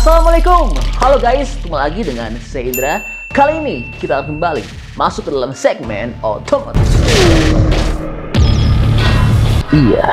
Assalamualaikum, halo guys, kembali lagi dengan saya Indra. Kali ini kita akan kembali masuk ke dalam segmen otomotif. Iya,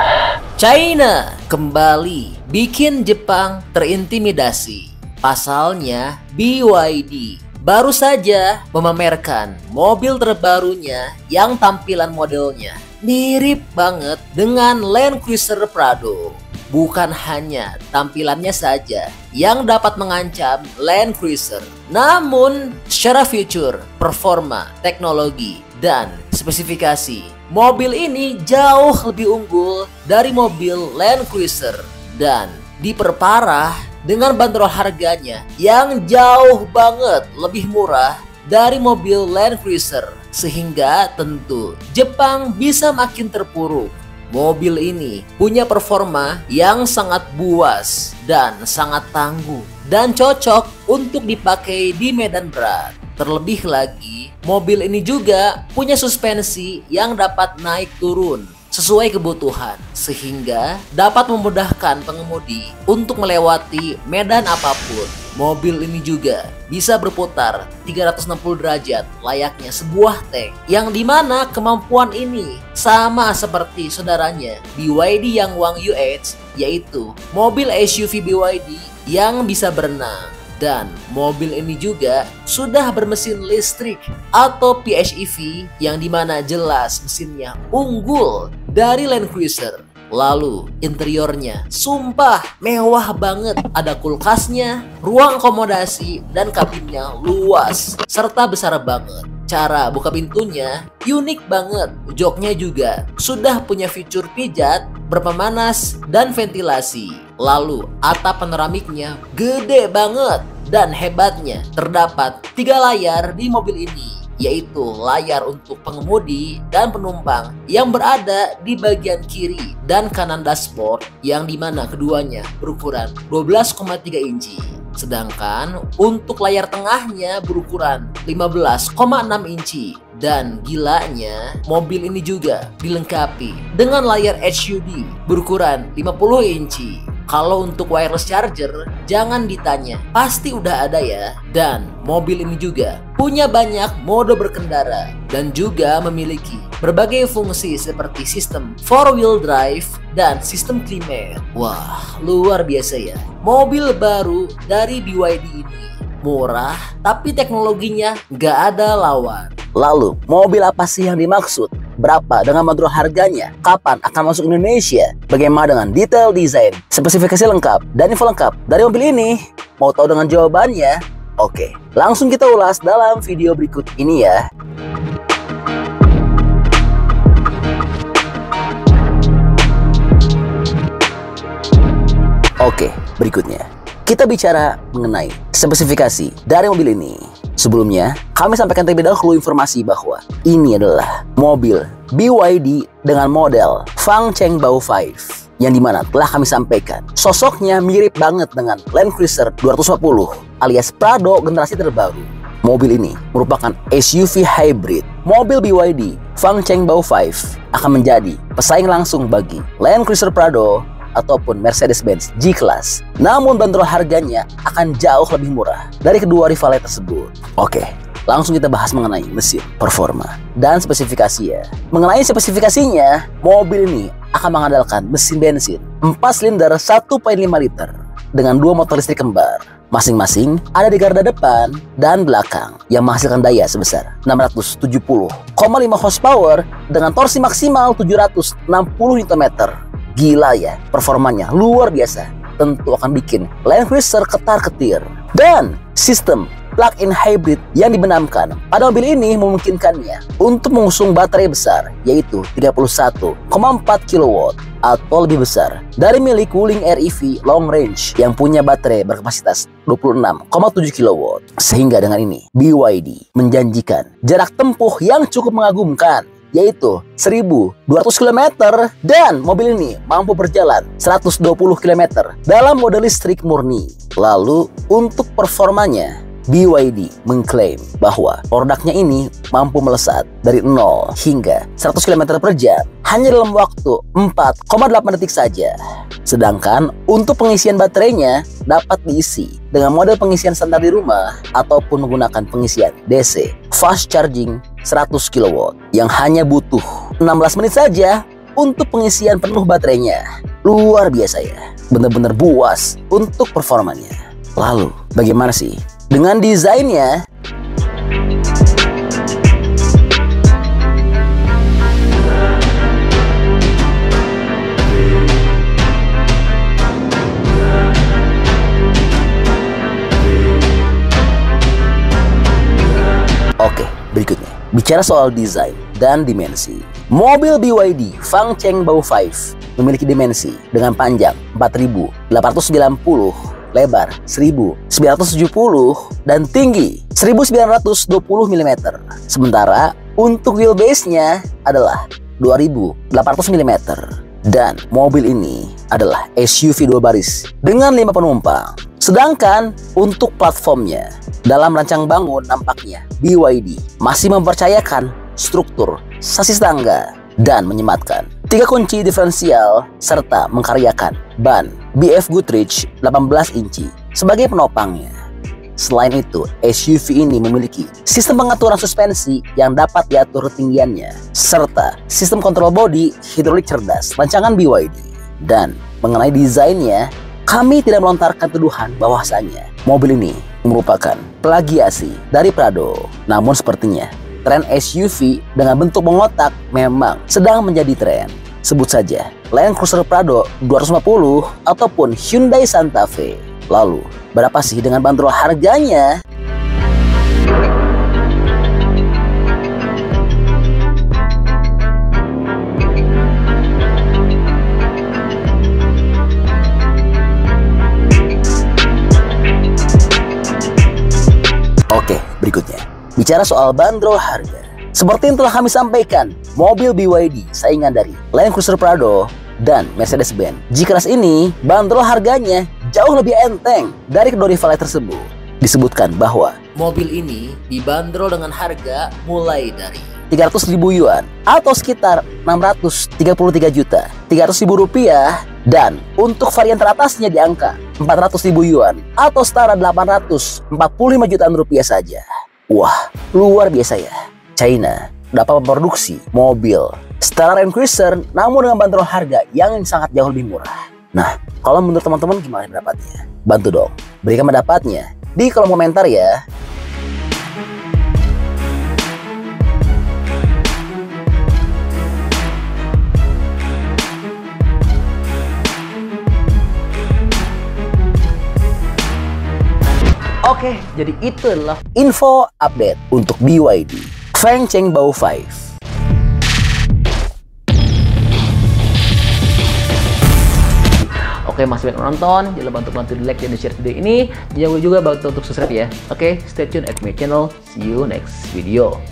China kembali bikin Jepang terintimidasi. Pasalnya BYD baru saja memamerkan mobil terbarunya yang tampilan modelnya mirip banget dengan Land Cruiser Prado. Bukan hanya tampilannya saja yang dapat mengancam Land Cruiser, namun secara fitur, performa, teknologi, dan spesifikasi, mobil ini jauh lebih unggul dari mobil Land Cruiser dan diperparah dengan bandrol harganya yang jauh banget lebih murah dari mobil Land Cruiser, sehingga tentu Jepang bisa makin terpuruk. Mobil ini punya performa yang sangat buas dan sangat tangguh dan cocok untuk dipakai di medan berat. Terlebih lagi, mobil ini juga punya suspensi yang dapat naik turun sesuai kebutuhan, sehingga dapat memudahkan pengemudi untuk melewati medan apapun. Mobil ini juga bisa berputar 360 derajat layaknya sebuah tank, yang dimana kemampuan ini sama seperti saudaranya BYD yang Wang UH, yaitu mobil SUV BYD yang bisa berenang. Dan mobil ini juga sudah bermesin listrik atau PHEV, yang dimana jelas mesinnya unggul dari Land Cruiser. Lalu interiornya sumpah mewah banget, ada kulkasnya, ruang akomodasi, dan kabinnya luas serta besar banget. Cara buka pintunya unik banget, joknya juga sudah punya fitur pijat, berpemanas, dan ventilasi. Lalu atap panoramiknya gede banget, dan hebatnya terdapat 3 layar di mobil ini, yaitu layar untuk pengemudi dan penumpang yang berada di bagian kiri dan kanan dashboard, yang dimana keduanya berukuran 12,3 inci. Sedangkan untuk layar tengahnya berukuran 15,6 inci. Dan gilanya, mobil ini juga dilengkapi dengan layar HUD berukuran 50 inci. Kalau untuk wireless charger, jangan ditanya, pasti udah ada ya. Dan mobil ini juga punya banyak mode berkendara dan juga memiliki berbagai fungsi seperti sistem 4-wheel drive dan sistem climate. Wah, luar biasa ya. Mobil baru dari BYD ini murah, tapi teknologinya nggak ada lawan. Lalu, mobil apa sih yang dimaksud? Berapa dengan bandrol harganya? Kapan akan masuk Indonesia? Bagaimana dengan detail desain, spesifikasi lengkap, dan info lengkap dari mobil ini? Mau tahu dengan jawabannya? Oke, langsung kita ulas dalam video berikut ini ya. Oke, berikutnya kita bicara mengenai spesifikasi dari mobil ini. Sebelumnya, kami sampaikan terlebih dahulu informasi bahwa ini adalah mobil BYD dengan model Fangchengbao 5, yang dimana telah kami sampaikan sosoknya mirip banget dengan Land Cruiser 250 alias Prado generasi terbaru. Mobil ini merupakan SUV hybrid. Mobil BYD Fangchengbao 5 akan menjadi pesaing langsung bagi Land Cruiser Prado ataupun Mercedes-Benz G-Class. Namun bandrol harganya akan jauh lebih murah dari kedua rivalnya tersebut. Oke, langsung kita bahas mengenai mesin, performa, dan spesifikasi ya. Mengenai spesifikasinya, mobil ini akan mengandalkan mesin bensin 4 silinder 1,5 liter dengan 2 motor listrik kembar. Masing-masing ada di garda depan dan belakang yang menghasilkan daya sebesar 670,5 horsepower dengan torsi maksimal 760 Nm. Gila ya, performanya luar biasa. Tentu akan bikin Land Cruiser ketar-ketir. Dan sistem plug-in hybrid yang dibenamkan pada mobil ini memungkinkannya untuk mengusung baterai besar, yaitu 31,4 kW atau lebih besar dari milik Wuling REV Long Range yang punya baterai berkapasitas 26,7 kW. Sehingga dengan ini BYD menjanjikan jarak tempuh yang cukup mengagumkan, yaitu 1.200 km, dan mobil ini mampu berjalan 120 km dalam mode listrik murni. Lalu untuk performanya, BYD mengklaim bahwa produknya ini mampu melesat dari 0 hingga 100 km per jam hanya dalam waktu 4,8 detik saja. Sedangkan untuk pengisian baterainya dapat diisi dengan model pengisian standar di rumah ataupun menggunakan pengisian DC fast charging 100 kW yang hanya butuh 16 menit saja untuk pengisian penuh baterainya. Luar biasa ya, benar-benar buas untuk performanya. Lalu bagaimana sih dengan desainnya? Oke, berikutnya bicara soal desain dan dimensi. Mobil BYD Fangcheng Bao 5 memiliki dimensi dengan panjang 4.890, lebar 1.970, dan tinggi 1.920 mm. Sementara untuk wheelbase-nya adalah 2.800 mm. Dan mobil ini adalah SUV 2 baris dengan 5 penumpang. Sedangkan untuk platformnya, dalam rancang bangun nampaknya BYD masih mempercayakan struktur sasis tangga dan menyematkan 3 kunci diferensial serta mengkaryakan ban BF Goodrich 18 inci sebagai penopangnya. Selain itu, SUV ini memiliki sistem pengaturan suspensi yang dapat diatur ketinggiannya serta sistem kontrol bodi hidrolik cerdas rancangan BYD. Dan mengenai desainnya, kami tidak melontarkan tuduhan bahwasanya mobil ini merupakan plagiasi dari Prado. Namun sepertinya tren SUV dengan bentuk mengotak memang sedang menjadi tren. Sebut saja Land Cruiser Prado 250 ataupun Hyundai Santa Fe. Lalu, berapa sih dengan bandrol harganya? Oke, berikutnya. Bicara soal bandrol harga, seperti yang telah kami sampaikan, mobil BYD saingan dari Land Cruiser Prado dan Mercedes-Benz G-Class ini bandrol harganya jauh lebih enteng dari kedua rivalnya tersebut. Disebutkan bahwa mobil ini dibanderol dengan harga mulai dari 300.000 yuan atau sekitar 633.300.000 rupiah, dan untuk varian teratasnya di angka 400.000 yuan atau setara 845 jutaan rupiah saja. Wah, luar biasa ya. China dapat memproduksi mobil setelah Land Cruiser namun dengan bandrol harga yang sangat jauh lebih murah. Nah, kalau menurut teman-teman gimana pendapatnya? Bantu dong, berikan pendapatnya di kolom komentar ya. Oke, jadi itu adalah info update untuk BYD Fangcheng Bao 5. Oke, masih banyak nonton, jangan lupa untuk bantu di like dan share video ini. Jangan lupa juga bantu untuk subscribe ya. Oke, stay tune at my channel. See you next video.